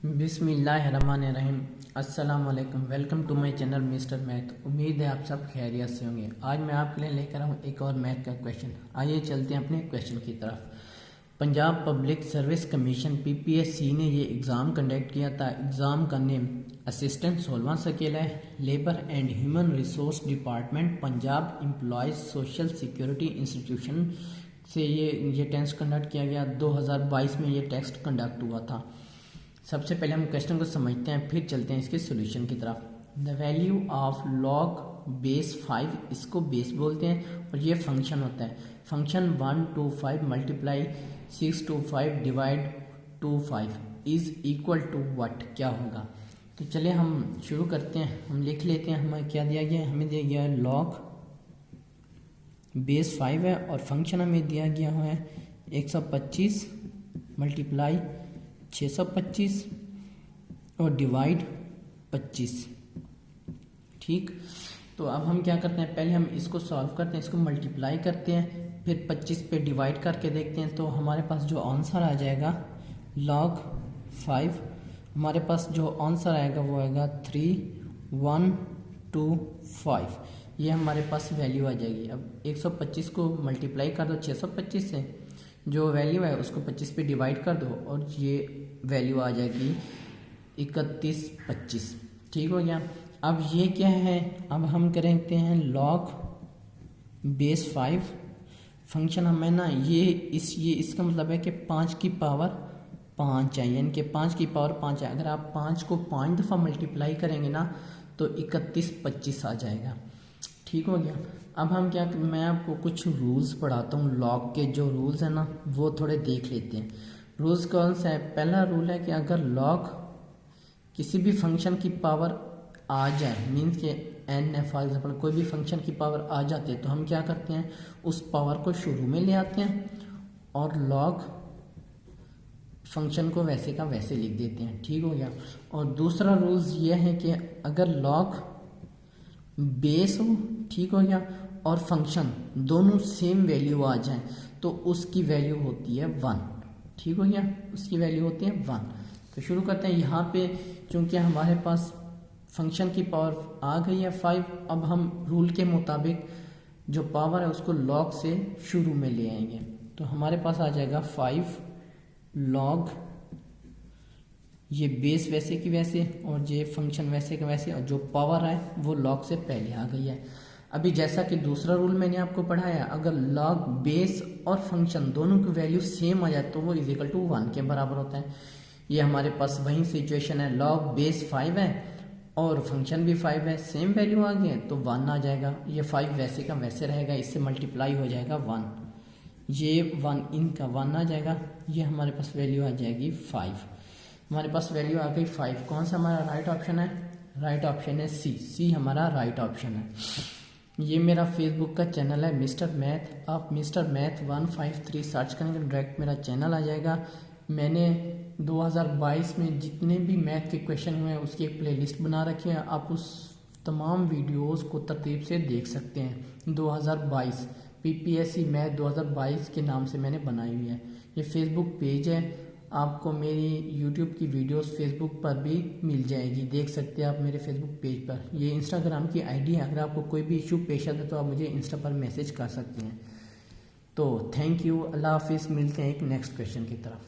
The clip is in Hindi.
बिस्मिल्लाहिर्रहमानिर्रहीम। अस्सलाम वालेकुम। Welcome to my channel Mister Math. उम्मीद है आप सब खैरियत से होंगे। आज मैं आपके लिए लेकर आऊँ एक और मैथ का क्वेश्चन। आइए चलते हैं अपने क्वेश्चन की तरफ। Punjab public service commission PPSC ने ये एग्ज़ाम कंडक्ट किया था। एग्ज़ाम का नेम असिस्टेंट 16वां स्केल है। Labour and human resource department Punjab employees social security institution से ये टेस्ट कंडक्ट किया गया। 2022 में ये टेस्ट कंडक्ट हुआ था। सबसे पहले हम क्वेश्चन को समझते हैं, फिर चलते हैं इसके सॉल्यूशन की तरफ। The value of log base 5, इसको बेस बोलते हैं और ये फंक्शन होता है। Function 125 multiply 625 divide 25 is equal to what, क्या होगा। तो चलिए हम शुरू करते हैं। हम लिख लेते हैं हमें क्या दिया गया है। हमें दिया गया है लॉग बेस 5 है और फंक्शन हमें दिया गया है 125 मल्टीप्लाई 625 और डिवाइड 25। ठीक, तो अब हम क्या करते हैं, पहले हम इसको सॉल्व करते हैं, इसको मल्टीप्लाई करते हैं, फिर 25 पे डिवाइड करके देखते हैं। तो हमारे पास जो आंसर आ जाएगा log 5, हमारे पास जो आंसर आएगा वो आएगा 3125। ये हमारे पास वैल्यू आ जाएगी। अब 125 को मल्टीप्लाई कर दो 625 से, जो वैल्यू है उसको 25 पे डिवाइड कर दो और ये वैल्यू आ जाएगी 3125। ठीक हो गया। अब ये क्या है, अब हम करते हैं लॉग बेस 5 फंक्शन। हमें ना ये इसका मतलब है कि 5 की पावर 5 है, यानी कि 5 की पावर 5 है। अगर आप 5 को 5 दफ़ा मल्टीप्लाई करेंगे ना तो 3125 आ जाएगा। ठीक हो गया। अब हम क्या, मैं आपको कुछ रूल्स पढ़ाता हूँ लॉग के। जो रूल्स हैं ना वो थोड़े देख लेते हैं। रूल्स कौन सा है। पहला रूल है कि अगर लॉग किसी भी फंक्शन की पावर आ जाए, मीन्स के n है फॉर एग्जाम्पल, कोई भी फंक्शन की पावर आ जाती है तो हम क्या करते हैं, उस पावर को शुरू में ले आते हैं और लॉग फंक्शन को वैसे का वैसे लिख देते हैं। ठीक हो गया। और दूसरा रूल्स ये है कि अगर लॉग बेस हो, ठीक हो गया, और फंक्शन दोनों सेम वैल्यू आ जाए तो उसकी वैल्यू होती है 1। ठीक हो गया, उसकी वैल्यू होती है 1। तो शुरू करते हैं। यहाँ पे चूंकि हमारे पास फंक्शन की पावर आ गई है 5, अब हम रूल के मुताबिक जो पावर है उसको लॉग से शुरू में ले आएंगे। तो हमारे पास आ जाएगा 5 लॉग, ये बेस वैसे की वैसे और ये फंक्शन वैसे का वैसे, और जो पावर है वो लॉग से पहले आ गई है। अभी जैसा कि दूसरा रूल मैंने आपको पढ़ाया, अगर लॉग बेस और फंक्शन दोनों की वैल्यू सेम आ जाए तो वो इज इक्वल टू 1 के बराबर होता है। ये हमारे पास वही सिचुएशन है। लॉग बेस 5 है और फंक्शन भी 5 है, सेम वैल्यू आ गई है तो 1 आ जाएगा। ये 5 वैसे का वैसे रहेगा, इससे मल्टीप्लाई हो जाएगा 1, ये 1 इनका 1 आ जाएगा। ये हमारे पास वैल्यू आ जाएगी 5। हमारे पास वैल्यू आ गई 5। कौन सा हमारा राइट ऑप्शन है, राइट ऑप्शन है सी हमारा राइट ऑप्शन है। ये मेरा फेसबुक का चैनल है मिस्टर मैथ। आप मिस्टर मैथ 153 सर्च करेंगे डायरेक्ट मेरा चैनल आ जाएगा। मैंने 2022 में जितने भी मैथ के क्वेश्चन हुए हैं उसकी एक प्लेलिस्ट बना रखी है। आप उस तमाम वीडियोस को तरतीब से देख सकते हैं। 2022 PPSC मैथ 2022 के नाम से मैंने बनाई हुई है। ये फेसबुक पेज है, आपको मेरी यूट्यूब की वीडियोस फेसबुक पर भी मिल जाएगी, देख सकते हैं आप मेरे फेसबुक पेज पर। ये इंस्टाग्राम की आईडी है, अगर आपको कोई भी इशू पेश आता है तो आप मुझे इंस्टा पर मैसेज कर सकते हैं। तो थैंक यू, अल्लाह हाफिज़। मिलते हैं एक नेक्स्ट क्वेश्चन की तरफ।